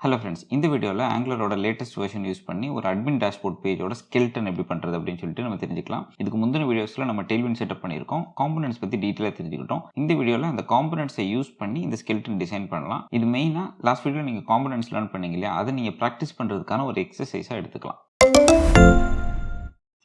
Hello friends, இந்த வீடியோவில் ஆங்குலரோட latest version use பண்ணி ஒரு அட்மின் டேஷ்போர்ட் பேஜோட ஸ்கெல்டன் எப்படி பண்ணுறது அப்படின்னு சொல்லிட்டு நம்ம தெரிஞ்சுக்கலாம். இதுக்கு முந்தின வீடியோஸில் நம்ம டெய்ல்விண்ட் செட்டப் பண்ணியிருக்கோம், காம்பனன்ட்ஸ் பற்றி டீட்டெயிலாக தெரிஞ்சுக்கிட்டோம். இந்த வீடியோவில் அந்த காம்பனன்ட்ஸை யூஸ் பண்ணி இந்த ஸ்கெல்டன் டிசைன் பண்ணலாம். இது மெயினாக லாஸ்ட் வீடியோவில் நீங்கள் காம்பனன்ட்ஸ் லேர்ன் பண்ணீங்க இல்லையா, அதை நீங்கள் ப்ராக்டிஸ் பண்ணுறதுக்கான ஒரு எக்ஸசைஸாக எடுத்துக்கலாம்.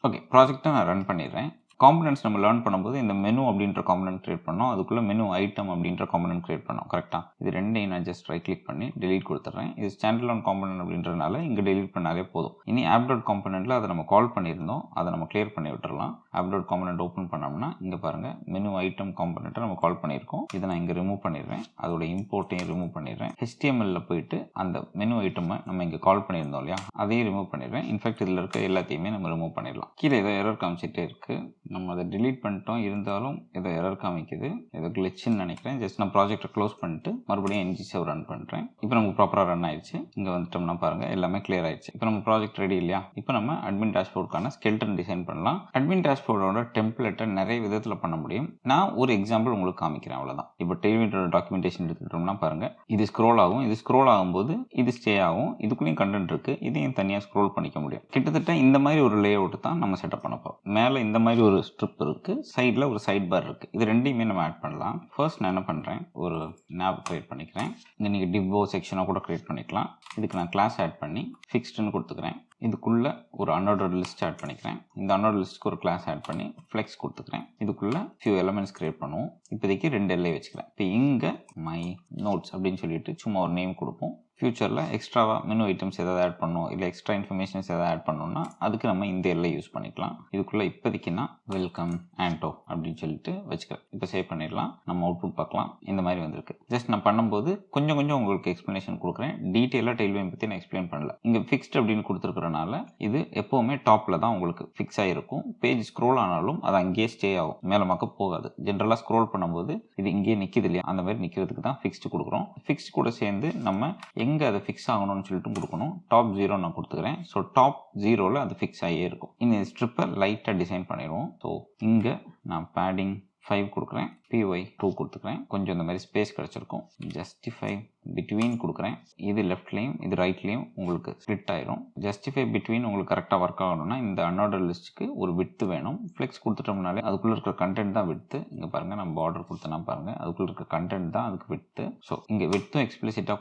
ஓகே, ப்ராஜெக்டை நான் ரன் பண்ணிடுறேன். காம்பனன்ட்ஸ் நம்ம லேர்ன் பண்ணும்போது இந்த மெனு அப்படின்ற காம்பனன்ட் கிரியேட் பண்ணோம், அதுக்குள்ளே மெனு ஐட்டம் அப்படின்ற காம்பனன்ட் கிரியேட் பண்ணோம். கரெக்டாக இது ரெண்டையும் நான் ஜஸ்ட் ரைட் கிளிக் பண்ணி delete கொடுத்துட்றேன். இது ஸ்டாண்டர்ட் காம்பனன்ட் அப்படின்றதுனால இங்கே delete பண்ணாலே போதும். இனி ஆப் டாட் காம்பனன்ட்டில் அதை நம்ம கால் பண்ணியிருந்தோம், அதை நம்ம கிளியர் பண்ணி விட்டுறலாம். ஆப் டாட் காம்பனன்ட் ஓப்பன் பண்ணோம்னா இங்கே பாருங்கள், மெனு ஐட்டம் காம்பனன்ட்டை நம்ம கால் பண்ணியிருக்கோம். இதை நான் இங்கே ரிமூவ் பண்ணிடுறேன், அதோட இம்போர்ட்டையும் ரிமூவ் பண்ணிடுறேன். HTML போயிட்டு அந்த மெனு ஐட்டமை நம்ம இங்கே கால் பண்ணியிருந்தோம் இல்லையா, அதையும் ரிமூவ் பண்ணிடுறேன். இன்ஃபேக்ட் இதில் இருக்க எல்லாத்தையுமே நம்ம ரிமூவ் பண்ணிடலாம். கீழே ஏதோ எரர் காமிச்சிட்டே இருக்குது, நம்ம அதை delete பண்ணிட்டோம், இருந்தாலும் ஏதோ எரர் காமிக்குது, ஏதோ கிளிச்சுன்னு நினைக்கிறேன். ஜஸ்ட் நான் ப்ராஜெக்டை க்ளோஸ் பண்ணிட்டு மறுபடியும் NG Server ரன் பண்ணுறேன். இப்போ நமக்கு ப்ராப்பராக ரன் ஆயிடுச்சு. இங்கே வந்துட்டோம்னா பாருங்கள், எல்லாமே கிளியர் ஆயிடுச்சு. இப்போ நம்ம ப்ராஜெக்ட் ரெடி இல்லையா. இப்போ நம்ம அட்மின் டேஷ்போர்டுக்கான ஸ்கெல்டன் டிசைன் பண்ணலாம். அட்மின் டேஷ்போர்டோட டெம்ப்ளேட்டை நிறைய விதத்தில் பண்ண முடியும். நான் ஒரு எக்ஸாம்பிள் உங்களுக்கு காமிக்கிறேன், அவ்வளோதான். இப்போ டெய்ல்விண்டோட டாக்குமெண்டேஷன் எடுத்துக்கிட்டோம்னா பாருங்கள், இது ஸ்க்ரோல் ஆகும். இது ஸ்க்ரோல் ஆகும்போது இது ஸ்டே ஆகும். இதுக்குள்ளேயும் கண்டென்ட் இருக்குது, இதையும் தனியாக ஸ்க்ரோல் பண்ணிக்க முடியும். கிட்டத்தட்ட இந்த மாதிரி ஒரு லே அவுட் தான் நம்ம செட்டப் பண்ண போகிறோம். மேலே இந்த மாதிரி ஒரு ஸ்ட்ரிப் இருக்குது, சைடில் ஒரு சைட் பார் இருக்குது. இது ரெண்டையுமே நம்ம ஆட் பண்ணலாம். ஃபர்ஸ்ட் நான் என்ன பண்ணுறேன், ஒரு nav கிரியேட் பண்ணிக்கிறேன். இங்கே நீங்கள் டிவோ செக்ஷனாக கூட கிரியேட் பண்ணிக்கலாம். இதுக்கு நான் கிளாஸ் ஆட் பண்ணி ஃபிக்ஸ்டுன்னு கொடுத்துக்கிறேன். இதுக்குள்ளே ஒரு அன்ஆர்டர்ட் லிஸ்ட் ஆட் பண்ணிக்கிறேன். இந்த அன்ஆர்டர்ட் லிஸ்ட்டுக்கு ஒரு கிளாஸ் ஆட் பண்ணி ஃப்ளெக்ஸ் கொடுத்துக்கிறேன். இதுக்குள்ளே ஃபியூ எலமெண்ட்ஸ் கிரியேட் பண்ணுவோம். இப்போதைக்கு 2 எல்லை வச்சுக்கிறேன். இப்போ இங்கே மை நோட்ஸ் அப்படின்னு சொல்லிட்டு சும்மா ஒரு நேம் கொடுப்போம். ஃபியூச்சரில் எக்ஸ்ட்ராவாக மெனு ஐட்டம்ஸ் எதாவது ஆட் பண்ணணும், இல்லை எக்ஸ்ட்ரா இன்ஃபர்மேஷன்ஸ் எதாவது ஆட் பண்ணணும்னா அதுக்கு நம்ம இந்த எல்லை யூஸ் பண்ணிக்கலாம். இதுக்குள்ளே இப்போதைக்கு நான் வெல்கம் ஆண்டோ அப்படின்னு சொல்லிட்டு வச்சுக்கிறேன். இப்போ சேவ் பண்ணிடலாம். நம்ம அவுட்புட் பார்க்கலாம். இந்த மாதிரி வந்திருக்கு. ஜஸ்ட் நான் பண்ணும்போது கொஞ்சம் உங்களுக்கு எக்ஸ்ப்ளனேஷன் கொடுக்குறேன். டீட்டெயிலாக டெய்ல்விண்ட் பற்றி நான் எக்ஸ்பிளைன் பண்ணல. இங்கே ஃபிக்ஸ்ட் அப்படின்னு கொடுத்துருக்கறனால இது எப்போவுமே டாப்பில் தான் உங்களுக்கு ஃபிக்ஸ் ஆகிருக்கும். பேஜ் ஸ்க்ரோல் ஆனாலும் அது அங்கேயே ஸ்டே ஆகும், மேலே மக்க போகாது. ஜென்ரலாக ஸ்க்ரோல் பண்ணும்போது இது இங்கேயே நிற்கிது இல்லையா, அந்த மாதிரி நிற்கிறதுக்கு தான் ஃபிக்ஸ்டு கொடுக்குறோம். ஃபிக்ஸ்ட் கூட சேர்ந்து நம்ம எங்கே அதை ஃபிக்ஸ் ஆகணும்னு சொல்லிட்டு கொடுக்கணும். டாப் 0 நான் கொடுத்துக்கிறேன். ஸோ டாப் 0ல் அது ஃபிக்ஸ் ஆகியே இருக்கும். இந்த ஸ்ட்ரிப்பை லைட்டாக டிசைன் பண்ணிடுவோம். ஸோ இங்கே நான் பேடிங் 5 கொடுக்குறேன், PY 2 கொடுத்துக்கிறேன். கொஞ்சம் இந்த மாதிரி ஸ்பேஸ் கிடச்சிருக்கும். ஜஸ்டிஃபை பிட்வீன் கொடுக்குறேன். இது லெஃப்ட்லேயும் இது ரைட்லேயும் உங்களுக்கு ஸ்ப்ளிட் ஆயிரும். ஜஸ்டிஃபை பிட்வீன் உங்களுக்கு கரெக்டாக ஒர்க் ஆகணும்னா இந்த அன்ஆர்டர் லிஸ்ட்டுக்கு ஒரு விட்த்து வேணும். ஃப்ளெக்ஸ் கொடுத்துட்டோம்னாலே அதுக்குள்ளே இருக்கிற கண்டென்ட் தான் விட்த்து. இங்கே பாருங்கள், நம்ம பார்டர் கொடுத்தனா பாருங்கள், அதுக்குள்ளே இருக்கிற கண்டென்ட் தான் அதுக்கு விட்த்து. ஸோ இங்கே விட்த்தும் எக்ஸ்பிளிசிட்டாக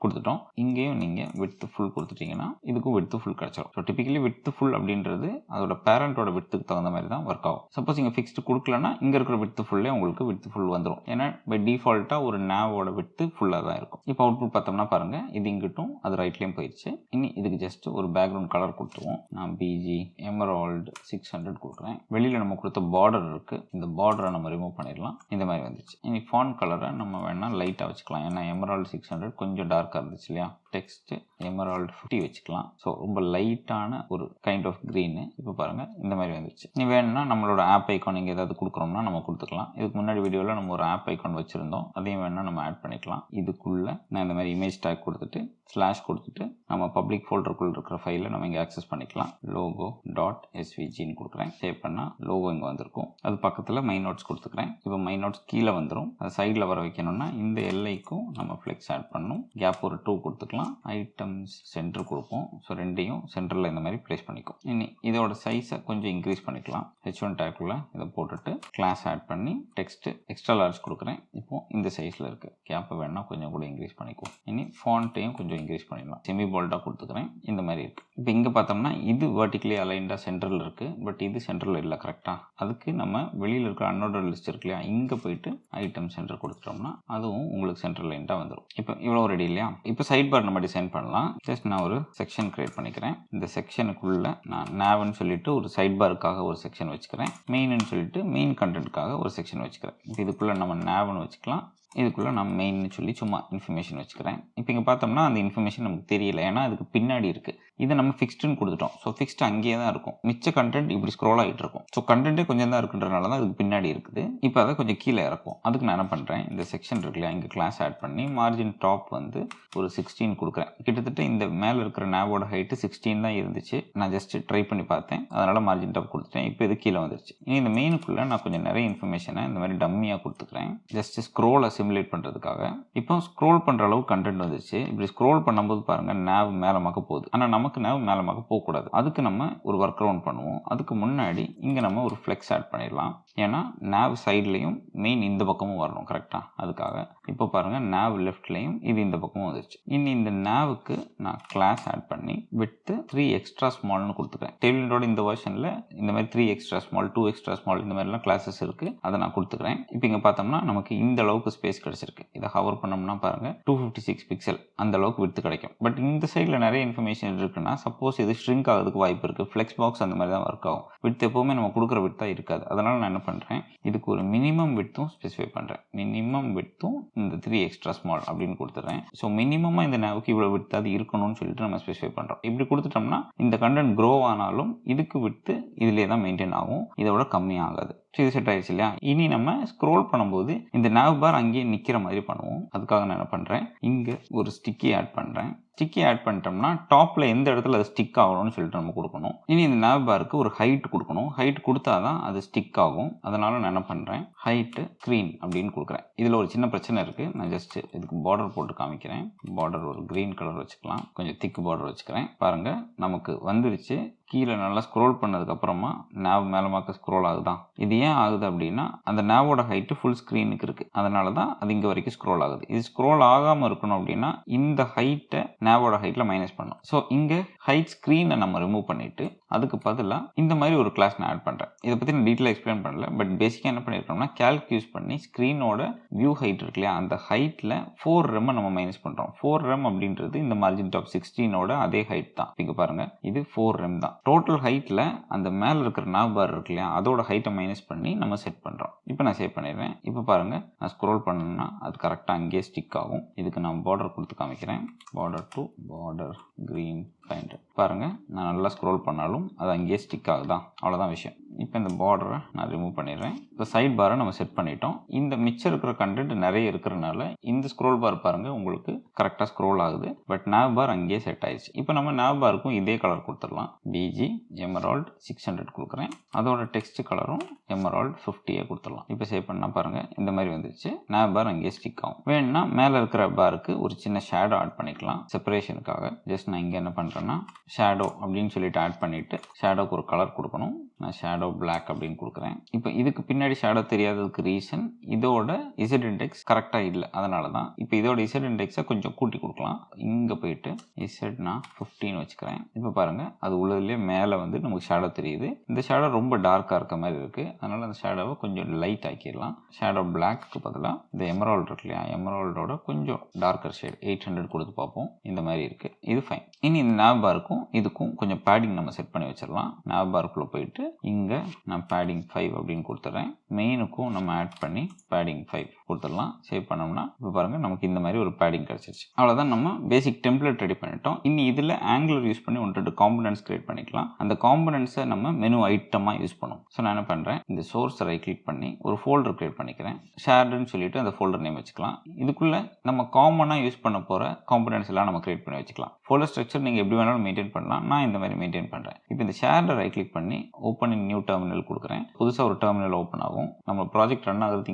கொடுத்துட்டோம். இங்கேயும் நீங்கள் விட்த்து ஃபுல் கொடுத்துட்டீங்கன்னா இதுக்கும் விட்த்து ஃபுல் கிடச்சிடும். ஸோ டிபிக்கலி விட்த்து ஃபுல் அப்படின்றது அதோட பேரண்டோட விட்த்துக்கு தகுந்த மாதிரி தான் ஒர்க் ஆகும். சப்போஸ் இங்கே ஃபிக்ஸ்டு கொடுக்கலன்னா இங்கே இருக்கிற விட்த்து ஃபுல்லே உங்களுக்கு விட்த்து ஃபுல் வந்துடும். ஏன்னா பை டிஃபால்ட்டாக ஒரு நாவோட விட்த்து ஃபுல்லாக தான் இருக்கும். இப்போ அவுட்புட் பார்த்தோம்னா பாருங்க, இது இங்கிட்டும் அது ரைட்லேயும் போயிடுச்சு. இனி இதுக்கு ஜஸ்ட் ஒரு பேக்ரவுண்ட் கலர் கொடுத்துருவோம். நான் BG எமரால்டு 600 கொடுக்குறேன். வெளியில் நம்ம கொடுத்த பார்டர் இருக்குது, இந்த பார்டரை நம்ம ரிமூவ் பண்ணிடலாம். இந்த மாதிரி வந்துச்சு. இனி ஃபாண்ட் கலரை நம்ம வேணால் லைட்டாக வச்சுக்கலாம். ஏன்னா எமரால்டு 600 கொஞ்சம் டார்க்காக இருந்துச்சு இல்லையா. டெக்ஸ்ட் எமரால்டு 50 வச்சுக்கலாம். ஸோ ரொம்ப லைட்டான ஒரு கைண்ட் ஆஃப் க்ரீனு. இப்போ பாருங்கள், இந்த மாதிரி வந்துருச்சு. நீ வேணும்னா நம்மளோட ஆப் ஐக்கான் இங்கே ஏதாவது கொடுக்குறோம்னா நம்ம கொடுத்துக்கலாம். இதுக்கு முன்னாடி வீடியோவில் நம்ம ஒரு ஆப் ஐக்கான் வச்சுருந்தோம், அதையும் வேணால் நம்ம ஆட் பண்ணிக்கலாம். இதுக்குள்ளே நான் இந்த மாதிரி இமேஜ் டேக் கொடுத்துட்டு ஸ்லாஷ் கொடுத்துட்டு நம்ம பப்ளிக் ஃபோல்டருக்குள்ள இருக்கிற ஃபைலை நம்ம இங்கே ஆக்சஸ் பண்ணிக்கலாம். logo.svgன்னு கொடுக்குறேன். சேவ் பண்ணால் லோகோ இங்கே வந்திருக்கும். அது பக்கத்தில் மை நோட்ஸ் கொடுத்துக்கிறேன். இப்போ மை நோட்ஸ் கீழே வந்துடும். அது சைடில் வர வைக்கணும்னா இந்த எல்லைக்கும் நம்ம ஃப்ளெக்ஸ் ஆட் பண்ணணும். கேப் ஒரு 2 கொடுத்துக்கலாம். ஐட்டம்ஸ் சென்டர் கொடுப்போம். ஸோ ரெண்டையும் சென்டரில் இந்த மாதிரி ப்ளேஸ் பண்ணிக்கும். இனி இதோட சைஸை கொஞ்சம் இன்க்ரீஸ் பண்ணிக்கலாம். H1 டேக்குள்ள இதை போட்டுட்டு கிளாஸ் ஆட் பண்ணி டெக்ஸ்ட் எக்ஸ்ட்ரா லார்ஜ் கொடுக்குறேன். இப்போ இந்த சைஸில் இருக்குது. கேப்பை வேணால் கொஞ்சம் கூட இன்க்ரீஸ் பண்ணிக்குவோம். இனி ஃபாண்ட்டையும் கொஞ்சம் இன்க்ரீஸ் பண்ணிடலாம். செமி போல்டாக கொடுத்துக்கிறேன். இந்த மாதிரி இருக்குது. இப்போ இங்கே பார்த்தோம்னா இது வெர்டிகலி அலைன்டாக சென்டரில் இருக்குது, பட் இது சென்டரில் இல்லை. கரெக்டாக அதுக்கு நம்ம வெளியில் இருக்கிற அன்ஆர்டர் லிஸ்ட் இருக்கு இல்லையா, இங்கே போயிட்டு ஐட்டம் சென்டர் கொடுத்துட்டோம்னா அதுவும் உங்களுக்கு சென்டர் லைன்டாக வந்துடும். இப்போ இவ்வளோ ரெடி இல்லையா. இப்போ சைட் பார் நம்ம டிசைன் பண்ணலாம். ஜஸ்ட் நான் ஒரு செக்ஷன் கிரியேட் பண்ணிக்கிறேன். இந்த செக்ஷனுக்குள்ளே நான் நாவ்னு சொல்லிட்டு ஒரு சைட் பாருக்காக ஒரு செக்ஷன் வச்சுக்கிறேன். மெயின்னு சொல்லிட்டு மெயின் கண்டென்ட்காக ஒரு செக்ஷன் வச்சுக்கிறேன். இப்போ இதுக்குள்ளே நம்ம நாவ்னு வச்சுக்கலாம். இதுக்குள்ளே நான் மெயின்னு சொல்லி சும்மா இன்ஃபர்மேஷன் வச்சுக்கிறேன். இப்போ இங்கே பார்த்தோம்னா அந்த இன்ஃபர்மேஷன் நமக்கு தெரியல, ஏன்னா அதுக்கு பின்னாடி இருக்குது. இதை நம்ம ஃபிக்ஸ்டுன்னு கொடுத்துட்டோம். ஸோ ஃபிக்ஸ்டு அங்கேயே தான் இருக்கும். மிச்ச கண்டென்ட் இப்படி ஸ்க்ரோல் ஆகிட்டு இருக்கும். ஸோ கண்டென்ட்டே கொஞ்சம் தான் இருக்குன்றனால தான் அதுக்கு பின்னாடி இருக்குது. இப்போ அதை கொஞ்சம் கீழே இறக்கும். அதுக்கு நான் என்ன பண்ணுறேன், இந்த செக்ஷன் இருக்குல்லையா, இங்கே கிளாஸ் ஆட் பண்ணி மார்ஜின் டாப் வந்து ஒரு 16 கொடுக்குறேன். கிட்டத்தட்ட இந்த மேலே இருக்கிற நாவோட ஹைட்டு 16 தான் இருந்துச்சு. நான் ஜஸ்ட் ட்ரை பண்ணி பார்த்தேன், அதனால் மார்ஜின் டாப் கொடுத்துட்டேன். இப்போ இது கீழே வந்துருச்சு. இனி இந்த மெயினுக்குள்ளே நான் கொஞ்சம் நிறைய இன்ஃபர்மேஷனை இந்த மாதிரி டம்மியாக கொடுத்துக்கிறேன். ஜஸ்ட் ஸ்க்ரோலை சிமுலேட் பண்ணுறதுக்காக. இப்போ ஸ்க்ரோல் பண்ணுற அளவுக்கு கண்டென்ட் வந்துச்சு. இப்படி ஸ்க்ரோல் பண்ணும்போது பாருங்கள் nav மேலமாக போகுது. ஆனால் நமக்கு nav மேலமாக போகக்கூடாது. அதுக்கு நம்ம ஒரு ஒர்க் அரவுண்ட் பண்ணுவோம். அதுக்கு முன்னாடி இங்கே நம்ம ஒரு ஃப்ளெக்ஸ் ஆட் பண்ணிடலாம். ஏன்னா nav சைட்லேயும் மெயின் இந்த பக்கமும் வரணும் கரெக்டாக. அதுக்காக இப்போ பாருங்கள் nav லெஃப்ட்லேயும் இது இந்த பக்கமும் வந்துருச்சு. இனி இந்த navக்கு நான் கிளாஸ் ஆட் பண்ணி வித் 3 எக்ஸ்ட்ரா ஸ்மால்னு கொடுத்துக்கிறேன். டெய்லண்டோட இந்த வெர்ஷனில் இந்த மாதிரி 3 எக்ஸ்ட்ரா ஸ்மால் 2 எக்ஸ்ட்ரா ஸ்மால் இந்த மாதிரிலாம் கிளாஸஸ் இருக்குது. அதை நான் கொடுத்துக்கிறேன். இப்போ இங்கே பார்த்தோம்னா நமக்கு இந்த அளவுக்கு ஸ்பேஸ் கிடைச்சிருக்கு. இதை ஹவர் பண்ணோம்னா பாருங்கள் 256 பிக்சல் அந்த அளவுக்கு விட்டு கிடைக்கும். பட் இந்த சைடில் நிறைய இன்ஃபர்மேஷன் இருக்குன்னா சப்போஸ் இது ஷ்ரிங்க் ஆகிறதுக்கு வாய்ப்பு இருக்குது. ஃப்ளெக்ஸ் பாக்ஸ் அந்த மாதிரி தான் ஒர்க் ஆகும். வித் எப்போவுமே நம்ம கொடுக்குற வித்தாக இருக்காது. அதனால் நான் என்ன பண்ணுறேன், இதுக்கு ஒரு மினிமம் வித்தும் ஸ்பெசிஃபை பண்ணுறேன். மினிமம் வித்தும் இந்த 3 எக்ஸ்ட்ரா ஸ்மால் அப்படின்னு கொடுத்துட்றேன். ஸோ மினிமமாக இந்த நேவுக்கு இவ்வளோ வித்து அது இருக்கணும்னு சொல்லிட்டு நம்ம ஸ்பெசிஃபை பண்ணுறோம். இப்படி கொடுத்துட்டோம்னா இந்த கண்டென்ட் க்ரோ ஆனாலும் இதுக்கு வித்து இதிலே தான் மெயின்டைன் ஆகும். இதோட கம்மியாகாது. ஸோ இது செட் ஆயிடுச்சு இல்லையா. இனி நம்ம ஸ்க்ரோல் பண்ணும்போது இந்த nav பார் அங்கேயே நிற்கிற மாதிரி பண்ணுவோம். அதுக்காக நான் என்ன பண்ணுறேன், இங்கே ஒரு ஸ்டிக்கி ஆட் பண்ணுறேன். ஸ்டிக்கி ஆட் பண்ணிட்டோம்னா டாப்பில் எந்த இடத்துல அது ஸ்டிக் ஆகணும்னு சொல்லிட்டு நம்ம கொடுக்கணும். இனி இந்த nav பாருக்கு ஒரு ஹைட் கொடுக்கணும். ஹைட் கொடுத்தா தான் அது ஸ்டிக் ஆகும். அதனால் நான் என்ன பண்ணுறேன், ஹைட்டு ஸ்க்ரீன் அப்படின்னு கொடுக்குறேன். இதில் ஒரு சின்ன பிரச்சனை இருக்குது. நான் ஜஸ்ட் இதுக்கு பார்டர் போட்டு காமிக்கிறேன். பார்டர் ஒரு க்ரீன் கலர் வச்சுக்கலாம். கொஞ்சம் திக் பார்டர் வச்சுக்கிறேன். பாருங்கள் நமக்கு வந்துருச்சு. கீழே நல்லா ஸ்க்ரோல் பண்ணதுக்கப்புறமா nav மேலமாக்க ஸ்க்ரோல் ஆகுதான். இது ஏன் ஆகுது அப்படின்னா அந்த navவோட ஹைட்டு ஃபுல் ஸ்க்ரீனுக்கு இருக்குது. அதனால தான் அது இங்கே வரைக்கும் ஸ்க்ரோல் ஆகுது. இது ஸ்க்ரோல் ஆகாமல் இருக்கணும் அப்படின்னா இந்த ஹைட்டை navவோட ஹைட்டில் மைனஸ் பண்ணணும். ஸோ இங்கே ஹைட் ஸ்க்ரீனை நம்ம ரிமூவ் பண்ணிவிட்டு அதுக்கு பதிலாக இந்த மாதிரி ஒரு கிளாஸ் நான் ஆட் பண்ணுறேன். இதை பற்றி நான் டீட்டெயிலாக எக்ஸ்பிளைன் பண்ணல. பட் பேசிக்காக என்ன பண்ணியிருக்கோம்னா கேல்க் யூஸ் பண்ணி ஸ்க்ரீனோட வியூ ஹைட் இருக்கு இல்லையா, அந்த ஹைட்டில் 4 rem நம்ம மைனஸ் பண்ணுறோம். 4 rem அப்படின்றது இந்த மார்ஜின் டாப் 16ஓட அதே ஹைட் தான். இங்கே பாருங்கள் இது 4 rem தான். டோட்டல் ஹைட்டில் அந்த மேலே இருக்கிற nav பார் இருக்கு இல்லையா, அதோட ஹைட்டை மைனஸ் பண்ணி நம்ம செட் பண்ணுறோம். இப்போ நான் சேவ் பண்ணிடுறேன். இப்போ பாருங்கள் நான் ஸ்க்ரோல் பண்ணேன்னா அது கரெக்டாக அங்கேயே ஸ்டிக் ஆகும். இதுக்கு நான் பார்டர் கொடுத்து காமிக்கிறேன். Border to border green point. பாருங்கள் நான் நல்லா ஸ்க்ரோல் பண்ணாலும் அது அங்கேயே ஸ்டிக் ஆகுதான். அவ்வளோதான் விஷயம். இப்போ இந்த பார்டரை நான் ரிமூவ் பண்ணிடுறேன். இப்போ சைட் பாரை நம்ம செட் பண்ணிட்டோம். இந்த மிச்சம் இருக்கிற கண்டென்ட் நிறைய இருக்கிறனால இந்த ஸ்க்ரோல் பார் பாருங்கள் உங்களுக்கு கரெக்டாக ஸ்க்ரோல் ஆகுது. பட் nav பார் அங்கேயே செட் ஆயிடுச்சு. இப்போ நம்ம nav பாருக்கும் இதே கலர் கொடுத்துடலாம். BG எமரால்ட் 600 கொடுக்குறேன். அதோட டெக்ஸ்ட் கலரும் எமரால்ட் 50 கொடுத்துடலாம். இப்போ சேவ் பண்ணால் பாருங்கள் இந்த மாதிரி வந்துருச்சு. nav பார் அங்கேயே ஸ்டிக் ஆகும். வேணும்னா மேலே இருக்கிற பாருக்கு ஒரு சின்ன ஷேடோ ஆட் பண்ணிக்கலாம் செப்பரேஷனுக்காக. ஜஸ்ட் நான் இங்கே என்ன பண்ணுறேன்னா ஷேடோ அப்படின்னு சொல்லிட்டு ஆட் பண்ணிவிட்டு ஷேடோக்கு ஒரு கலர் கொடுக்கணும். நான் ஷேடோ பிளாக் அப்படின்னு கொடுக்குறேன். இப்போ இதுக்கு பின்னாடி ஷேடோ தெரியாததுக்கு ரீசன் இதோட இசட் இண்டெக்ஸ் கரெக்டாக இல்லை. அதனால தான். இப்போ இதோட இசட் இண்டெக்ஸை கொஞ்சம் கூட்டி கொடுக்கலாம். இங்கே போயிட்டு இசட் நான் 15 வச்சுக்கிறேன். இப்போ பாருங்கள் அது உள்ளதுலேயே மேலே வந்து நமக்கு ஷேடோ தெரியுது. இந்த ஷேடோ ரொம்ப டார்க்காக இருக்க மாதிரி இருக்குது. அதனால் அந்த ஷேடோவை கொஞ்சம் லைட் ஆக்கிடலாம். ஷேடோ பிளாக்கு பதிலாக இந்த எமரால்ட் இருக்கு இல்லையா, எமரால்டோட கொஞ்சம் டார்க்கர் ஷேட் 800 கொடுத்து பார்ப்போம். இந்த மாதிரி இருக்குது. இது ஃபைன். இனி இந்த nav பாருக்கும் இதுக்கும் கொஞ்சம் பேடிங் நம்ம செட் பண்ணி வச்சிடலாம். nav பாருக்குள்ளே போயிட்டு இங்கே நான் பேடிங் 5 அப்படின்னு கொடுத்துட்றேன். மெயினுக்கும் நம்ம ஆட் பண்ணி பேடிங் 5 கொடுத்துடலாம். சேவ் பண்ணோம்னா இப்போ பாருங்கள் நமக்கு இந்த மாதிரி ஒரு பேடிங் கிடச்சிருச்சு. அவ்வளோதான். நம்ம பேசிக் டெம்ப்ளேட் ரெடி பண்ணிட்டோம். இனி இதில் ஆங்குலர் யூஸ் பண்ணி 1-2 காம்பனன்ட்ஸ் கிரியேட் பண்ணிக்கலாம். அந்த காம்பனன்ட்ஸை நம்ம மெனு ஐட்டமாக யூஸ் பண்ணுவோம். ஸோ நான் என்ன பண்ணுறேன், இந்த சோர்ஸை ரைட் கிளிக் பண்ணி ஒரு ஃபோல்டர் கிரியேட் பண்ணிக்கிறேன். ஷேர்டுன்னு சொல்லிட்டு அந்த ஃபோல்டர் நேம் வச்சுக்கலாம். இதுக்குள்ளே நம்ம காமனாக யூஸ் பண்ண போகிற காம்பனன்ட்ஸ் எல்லாம் நம்ம கிரியேட் பண்ணி வச்சுக்கலாம். ஃபோல்டர் ஸ்ட்ரக்சர் நீங்கள் எப்படி வேணாலும் மெயின்டைன் பண்ணலாம். நான் இந்த மாதிரி மெயின்டைன் பண்ணுறேன். இப்போ இந்த ஷேர்டை ரைட் கிளிக் பண்ணி ஓப்பன் இன் நியூ டெர்மினல் கொடுக்குறேன். புதுசாக ஒரு டெர்மினல் ஓப்பன் ஆகும். நம்ம ப்ராஜெக்ட் ரன் ஆகுறது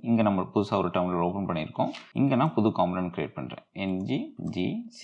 இங்கே நம்ம புதுசாக ஒரு டெர்மினல் ஓப்பன் பண்ணியிருக்கோம். இங்கே நான் புது காம்பனன்ட் கிரியேட் பண்ணுறேன். NGGC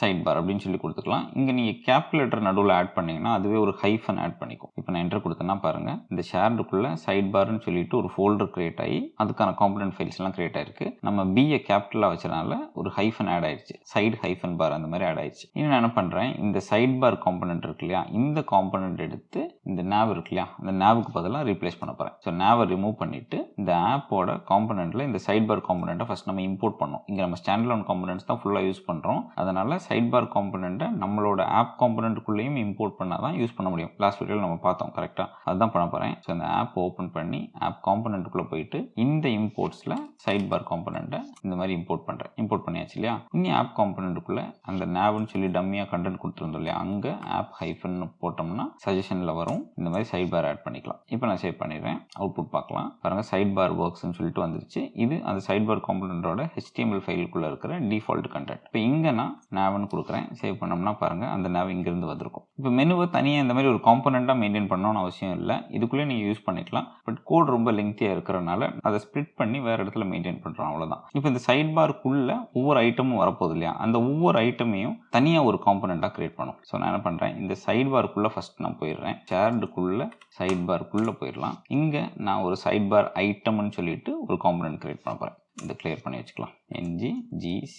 சைட் பார் அப்படின்னு சொல்லி கொடுத்துக்கலாம். இங்கே நீங்கள் கேல்குலேட்டர் நடுவில் ஆட் பண்ணிங்கன்னா அதுவே ஒரு ஹைஃபன் ஆட் பண்ணிக்கும். இப்போ நான் என்டர் கொடுத்தேன்னா பாருங்கள் இந்த ஷேர்டுக்குள்ளே சைட் பார்னு சொல்லிட்டு ஒரு ஃபோல்டர் கிரியேட் ஆகி அதுக்கான காம்பனன்ட் ஃபைல்ஸ்லாம் கிரியேட் ஆயிருக்கு. நம்ம பிஏ கேபிட்டலாக வச்சனால ஒரு ஹைஃபன் ஆட் ஆயிடுச்சு. சைடு ஹைஃபன் பார் அந்த மாதிரி ஆட் ஆயிடுச்சு. இன்னும் நான் என்ன பண்ணுறேன், இந்த சைட் பார் காம்பனன்ட் இருக்கு இல்லையா, இந்த காம்பனன்ட் எடுத்து இந்த nav இருக்கு இல்லையா, அந்த navக்கு பதிலாக ரீப்ளேஸ் பண்ண போகிறேன். ஸோ nav ரிமூவ் பண்ணிவிட்டு இந்த ஆப்போட காம்பனண்ட்டில் இந்த சைட் பார் காம்பனண்ட்டை ஃபஸ்ட் நம்ம இம்போர்ட் பண்ணோம். இங்கே நம்ம ஸ்டாண்டலோன் காம்பனன்ட்ஸ் தான் ஃபுல்லாக யூஸ் பண்ணுறோம். அதனால் சைட் பார் காம்பனண்ட்டை நம்மளோட ஆப் காம்பனண்ட்டுக்குள்ளேயும் இம்போர்ட் பண்ணால் தான் யூஸ் பண்ண முடியும். லாஸ்ட் வீடியோவில் நம்ம பார்த்தோம் கரெக்டாக. அதுதான் பண்ண போகிறேன். ஸோ இந்த ஆப் ஓப்பன் பண்ணி ஆப் காம்பனண்ட்டுக்குள்ளே போயிட்டு இந்த இம்போர்ட்ஸில் சைட் பார் காம்பனண்ட்டை இந்த மாதிரி இம்போர்ட் பண்ணுறேன். இம்போர்ட் பண்ணியாச்சு இல்லையா. இன்னும் ஆப் காம்பனண்ட்டுக்குள்ளே அந்த navன்னு சொல்லி டம்மியாக கண்டென்ட் கொடுத்துருந்தோம் இல்லையா, அங்கே ஆப் ஹைஃபன் போட்டோம்னா சஜஷனில் வரும். இந்த மாதிரி சைட் பார் ஆட் பண்ணிக்கலாம். இப்போ நான் சேவ் பண்ணிடுறேன். அவுட்புட் பார்க்கலாம். பாருங்கள் சைட் சைட் பார் ஒர்க்ஸ்னு சொல்லிட்டு வந்துருச்சு. இது அந்த சைட் பார் காம்பனண்டோட HTML ஃபைலுக்குள்ளே இருக்கிற டிஃபால்ட் கண்டென்ட். இப்போ இங்கே நான் நேவ்னு கொடுக்குறேன். சேவ் பண்ணோம்னா பாருங்கள் அந்த நேவ் இங்கேருந்து வந்திருக்கும். இப்போ மெனுவை தனியாக இந்த மாதிரி ஒரு காம்பனண்ட்டாக மெயின்டைன் பண்ணணும்னு அவசியம் இல்லை. இதுக்குள்ளே நீங்கள் யூஸ் பண்ணிக்கலாம். பட் கோட் ரொம்ப லெங்க்தியாக இருக்கிறனால அதை ஸ்ப்ளிட் பண்ணி வேறு இடத்துல மெயின்டைன் பண்ணுறோம், அவ்வளோதான். இப்போ இந்த சைட் பார்க்குள்ளே ஒவ்வொரு ஐட்டமும் வரப்போகுது இல்லையா, அந்த ஒவ்வொரு ஐட்டமையும் தனியாக ஒரு காம்பனண்ட்டாக கிரியேட் பண்ணும். ஸோ நான் என்ன பண்ணுறேன், இந்த சைட் பார்க்குள்ளே ஃபஸ்ட் நான் போயிடுறேன். ஷேர்டுக்குள்ளே சைட் பார்க்குள்ளே போயிடலாம். இங்கே நான் ஒரு சைட் பார் ஐட்டம்னு சொல்லிட்டு ஒரு காம்பனண்ட் கிரியேட் பண்ண போகிறேன். இதை கிளியர் பண்ணி வச்சுக்கலாம். NGGC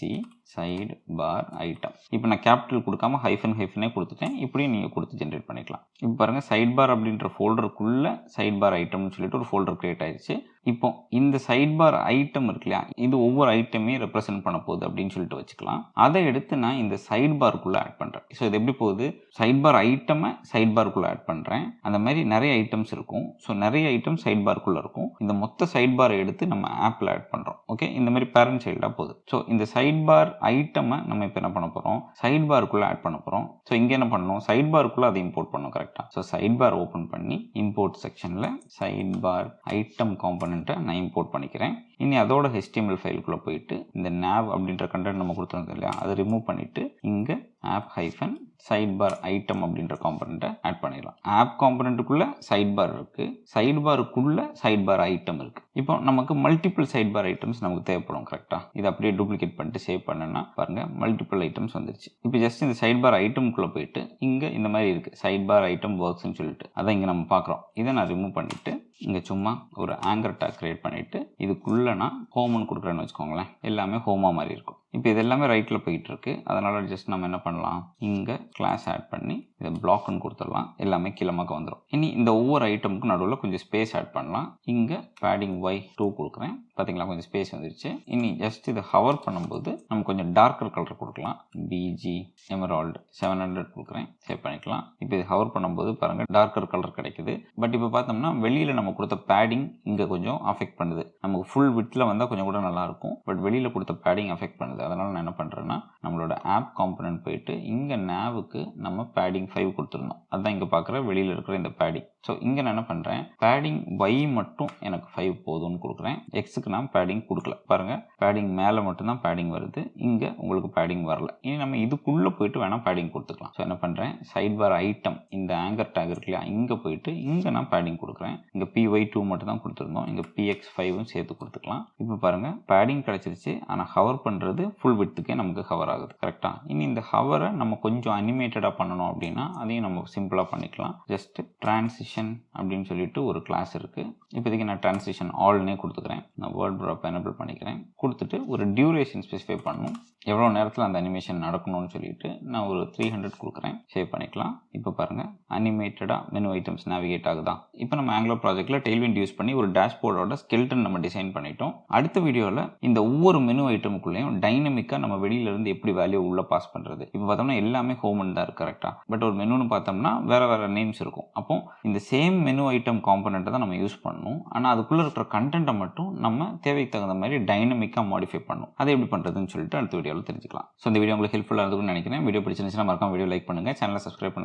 சைடு பார் ஐட்டம். இப்போ நான் கேபிட்டல் கொடுக்காம ஹைஃபனே கொடுத்துட்டேன். இப்படியும் நீங்கள் கொடுத்து ஜென்ரேட் பண்ணிக்கலாம். இப்போ பாருங்கள் சைட் பார் அப்படின்ற ஃபோல்டருக்குள்ளே சைட் பார் ஐட்டம்னு சொல்லிட்டு ஒரு ஃபோல்டர் கிரியேட் ஆயிடுச்சு. இப்போ இந்த சைட் பார் ஐட்டம் இருக்கு இல்லையா, இது ஒவ்வொரு ஐட்டமையும் ரெப்ரசென்ட் பண்ண போகுது அப்படின்னு சொல்லிட்டு வச்சுக்கலாம். அதை எடுத்து நான் இந்த சைட் பார்க்குள்ளே ஆட் பண்ணுறேன். ஸோ இது எப்படி போகுது, சைட் பார் ஐட்டமை சைட் பார்க்குள்ளே ஆட் பண்ணுறேன். அந்த மாதிரி நிறைய ஐட்டம்ஸ் இருக்கும். ஸோ நிறைய ஐட்டம் சைட் பார்க்குள்ளே இருக்கும். இந்த மொத்த சைட் பாரை எடுத்து நம்ம ஆப்பில் ஆட் பண்ணுறோம். ஓகே, இந்த மாதிரி பேரண்ட் சைல்டாக போகுது. ஸோ இந்த சைட் பார் ஐட்டமை நம்ம இப்போ என்ன பண்ண போகிறோம், சைட் பார்க்குள்ளே ஆட் பண்ண போகிறோம். ஸோ இங்கே என்ன பண்ணணும், சைட் பார்க்குள்ளே அதை இம்போர்ட் பண்ணணும் கரெக்டாக. ஸோ சைட் பார் ஓப்பன் பண்ணி இம்போர்ட் செக்ஷனில் சைட் பார் ஐட்டம் காம்பனண்ட்டை நான் இம்போர்ட் பண்ணிக்கிறேன். இனி அதோட HTML ஃபைலுக்குள்ளே போயிட்டு இந்த nav அப்படின்ற கண்டென்ட் நம்ம கொடுத்துருந்தோம் இல்லையா, அதை ரிமூவ் பண்ணிவிட்டு இங்கே app hyphen side bar item அப்படின்ற காம்பனண்ட்டை ஆட் பண்ணிடலாம். ஆப் காம்பனண்ட்டுக்குள்ளே சைட் பார் இருக்குது, சைட் பாருக்குள்ளே சைட் பார் ஐட்டம் இருக்குது. இப்போ நமக்கு மல்டிபிள் சைட் பார் ஐட்டம்ஸ் நமக்கு தேவைப்படும் கரெக்டாக. இதை அப்படியே டூப்ளிகேட் பண்ணிட்டு சேவ் பண்ணேன்னா பாருங்கள் மல்டிபிள் ஐட்டம்ஸ் வந்துருச்சு. இப்போ ஜஸ்ட் இந்த சைட் பார் ஐட்டம்குள்ளே போயிட்டு இங்கே இந்த மாதிரி இருக்குது சைட் பார் ஐட்டம் ஒர்க்ஸ்ன்னு சொல்லிட்டு, அதை இங்கே நம்ம பார்க்குறோம். இதை நான் ரிமூவ் பண்ணிவிட்டு இங்கே சும்மா ஒரு ஆங்கர் டேக் கிரியேட் பண்ணிவிட்டு இதுக்குள்ளே நான் ஹோம்னு கொடுக்குறேன்னு வச்சுக்கோங்களேன். எல்லாமே ஹோமாக மாதிரி இருக்கும். இப்போ இது எல்லாமே ரைட்டில் போயிட்டு இருக்கு. அதனால் ஜஸ்ட் நம்ம என்ன பண்ணலாம், இங்கே கிளாஸ் ஆட் பண்ணி இதை பிளாக்னு கொடுத்துடலாம். எல்லாமே கீழமாக வந்துடும். இனி இந்த ஒவ்வொரு ஐட்டமுக்கும் நடுவில் கொஞ்சம் ஸ்பேஸ் ஆட் பண்ணலாம். இங்கே பேடிங் Y2 கொடுக்குறேன். பார்த்தீங்களா, கொஞ்சம் ஸ்பேஸ் வந்துருச்சு. இனி ஜஸ்ட் இதை ஹவர் பண்ணும்போது நம்ம கொஞ்சம் டார்க்கர் கலர் கொடுக்கலாம். BG எமரால்டு 700 கொடுக்குறேன். சேவ் பண்ணிக்கலாம். இப்போ இது ஹவர் பண்ணும்போது பாருங்கள் டார்க்கர் கலர் கிடைக்குது. பட் இப்போ பார்த்தோம்னா வெளியில் நம்ம கொடுத்த பேடிங் இங்கே கொஞ்சம் அஃபெக்ட் பண்ணுது. நமக்கு ஃபுல் விட்ல வந்தால் கொஞ்சம் கூட நல்லாயிருக்கும். பட் வெளியில் கொடுத்த பேடிங் அஃபெக்ட் பண்ணுது. அதனால் நான் என்ன பண்ணுறேன்னா நம்மளோட ஆப் காம்பனன்ட் போயிட்டு இங்கே நேவுக்கு நம்ம பேடிங் 5 கொடுத்துருந்தோம். அதுதான் இங்கே பார்க்குற வெளியில் இருக்கிற இந்த பேடிங். ஸோ இங்கே நான் என்ன பண்ணுறேன், பேடிங் Y மட்டும் எனக்கு 5 போதும்னு கொடுக்குறேன். Xக்கு நான் பேடிங் கொடுக்கல. பாருங்கள் பேடிங் மேலே மட்டும்தான் பேடிங் வருது, இங்கே உங்களுக்கு பேடிங் வரல. இனி நம்ம இதுக்குள்ளே போயிட்டு வேணால் பேடிங் கொடுத்துக்கலாம். ஸோ என்ன பண்ணுறேன், சைட் பார் ஐட்டம் இந்த ஆங்கர் டேக் இருக்கு இல்லையா, இங்கே போயிட்டு இங்கே நான் பேடிங் கொடுக்குறேன். இங்கே PY2 மட்டும் தான் கொடுத்துருந்தோம். இங்கே PX5ம் சேர்த்து கொடுத்துக்கலாம். இப்போ பாருங்கள் பேடிங் கிடச்சிருச்சு. ஆனால் ஹவர் பண்ணுறது ஃபுல் விட்த்துக்கே நமக்கு ஹவர் ஆகுது கரெக்டாக. இனி இந்த ஹவரை நம்ம கொஞ்சம் அனிமேட்டடாக பண்ணணும் அப்படின்னா அதையும் நம்ம சிம்பிளாக பண்ணிக்கலாம். ஜஸ்ட் டிரான்சிஷன் அப்படின்னு சொல்லிட்டு ஒரு கிளாஸ் இருக்குது. இப்போதைக்கு நான் டிரான்சிஷன் ஆல்னே கொடுத்துக்கிறேன். நான் வேர்ட் ப்ராப் எனபிள் பண்ணிக்கிறேன். கொடுத்துட்டு ஒரு டியூரேஷன் ஸ்பெசிஃபை பண்ணணும், எவ்வளோ நேரத்தில் அந்த அனிமேஷன் நடக்கணும்னு சொல்லிட்டு நான் ஒரு 300 கொடுக்குறேன். சேவ் பண்ணிக்கலாம். இப்போ பாருங்கள் அனிமேட்டடாக மெனு ஐட்டம்ஸ் நேவிகேட் ஆகுதா. இப்போ நம்ம ஆங்குலர் ப்ராஜெக்ட்டில் டெய்ல்விண்ட் யூஸ் பண்ணி ஒரு டேஷ்போர்டோட ஸ்கெல்டன் நம்ம டிசைன் பண்ணிட்டோம். அடுத்த வீடியோவில் இந்த ஒவ்வொரு மெனு ஐட்டமுக்குள்ளேயும் டைனமிக்காக நம்ம வெளியிலேருந்து எப்படி வேல்யூ உள்ளே பாஸ் பண்ணுறது. இப்போ பார்த்தோம்னா எல்லாமே ஹோம்னு தான் இருக்குது கரெக்டாக. பட் ஒரு மெனுன்னு பார்த்தோம்னா வேறு நேம்ஸ் இருக்கும். அப்போ இந்த சேம் மெனு ஐட்டம் காம்பனண்ட்டை தான் நம்ம யூஸ் பண்ணணும். ஆனால் அதுக்குள்ளே இருக்கிற கண்டென்ட்டை மட்டும் நம்ம தேவைக்கு தகுந்த மாதிரி டைனமிக்காக மாடிஃபை பண்ணணும். அதை எப்படி பண்ணுறதுன்னு சொல்லிட்டு அடுத்த வீடியோவில் தெரிஞ்சுக்கலாம். ஸோ இந்த வீடியோ உங்களுக்கு ஹெல்ப்ஃபுல்லாக இருக்குன்னு நினைக்கிறேன். வீடியோ பிடிச்சிருந்துச்சுன்னா மறக்காம வீடியோ லைக் பண்ணுங்கள். சேனலை சப்ஸ்கிரைப்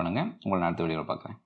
பண்ணுங்கள். உங்களை அடுத்த வீடியோவில் பார்க்குறேன்.